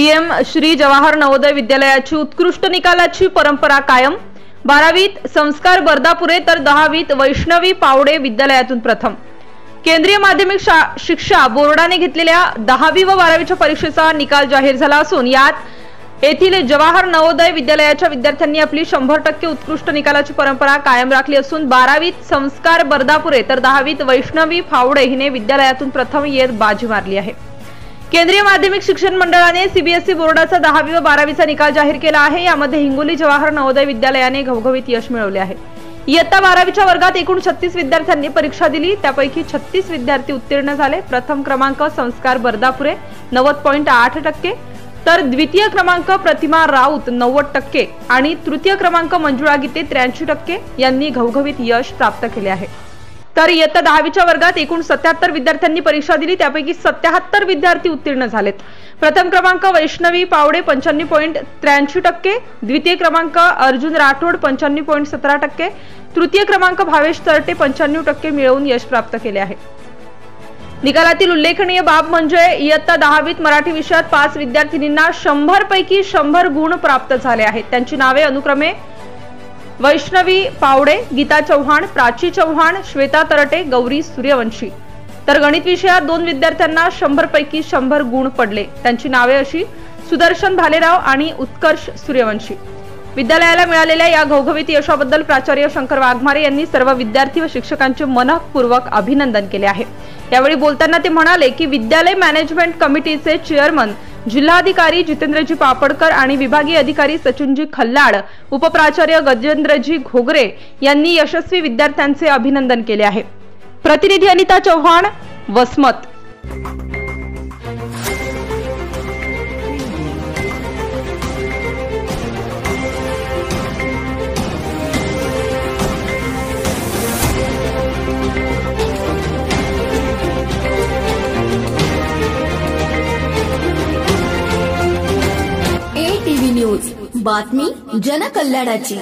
PM Shri Jawahar Navodaya विद्यालयाची उत्कृष्ट निकालाची परंपरा कायम। 12वीत संस्कार बर्दापुरे तर 10वीत वैष्णवी पावडे विद्यालयातून प्रथम। केंद्रीय माध्यमिक शिक्षा बोर्डाने घेतलेल्या 10वी व 12वीच्या परीक्षेचा निकाल जाहीर झाला असून यात येथील जवाहर नवोदय विद्यालयाच्या विद्यार्थ्यांनी आपली 100% उत्कृष्ट निकालाची परंपरा कायम राखली असून 12वीत संस्कार बर्दापुरे तर 10वीत वैष्णवी फावडे हिने विद्यालयातून प्रथम येत बाजी मारली आहे। केंद्रीय माध्यमिक शिक्षण मंडळाने सीबीएसई बोर्डाचा 10वी व 12वीचा निकाल जाहीर केला आहे। यामध्ये हिंगोली जवाहर नवोदय विद्यालयाने घवघवीत यश मिळवले आहे। इयत्ता 12वीच्या वर्गात एकूण 36 विद्यार्थ्यांनी परीक्षा दिली, त्यापैकी 36 विद्यार्थी उत्तीर्ण झाले। प्रथम क्रमांक संस्कार बर्दापुरे 90.8% तर द्वितीय क्रमांक प्रतिमा राऊत 90% आणि तृतीय क्रमांक मंजुळा गीते 83% यांनी घवघवीत यश प्राप्त केले आहे। तर इयत्ता 10वीच्या वर्गात एकूण 77 विद्यार्थ्यांनी परीक्षा दिली, त्यापैकी 77 विद्यार्थी उत्तीर्ण झालेत। प्रथम क्रमांक वैष्णवी पावडे 95.83%, द्वितीय क्रमांक अर्जुन राठोड 95.17%, तृतीय क्रमांक भावेश तरटे 95% मिळवून यश प्राप्त केले आहे। निकालातील उल्लेखनीय बाब म्हणजे इयत्ता 10वीत मराठी विषयात 5 विद्यार्थिनींना 100 पैकी 100 गुण प्राप्त झाले आहेत। त्यांची नावे अनुक्रमे वैष्णवी पावडे, गीता चव्हाण, प्राची चव्हाण, श्वेता तरटे, गौरी सूर्यवंशी। तर गणित विषयात 2 विद्यार्थ्यांना 100 पैकी 100 गुण पडले, त्यांची नावे अशी सुदर्शन भालेराव आणि उत्कर्ष सूर्यवंशी। विद्यालयाला मिळालेल्या या घवघवीत यशाबद्दल प्राचार्य शंकर वाघमारे यांनी सर्व विद्यार्थी व शिक्षकांचे मनपूर्वक अभिनंदन केले आहे। यावेळी बोलताना ते म्हणाले की विद्यालय मॅनेजमेंट कमिटीचे चेअरमन जिल्हाधिकारी जितेंद्रजी पापडकर आणि विभागीय अधिकारी सचिनजी खल्लाड, उपप्राचार्य गजेंद्रजी घोगरे यांनी यशस्वी विद्यार्थ्यांचे अभिनंदन केले आहे। प्रतिनिधी अनिता चव्हाण, वसमत। ATV न्यूज, बातमी जनकल्याणाची।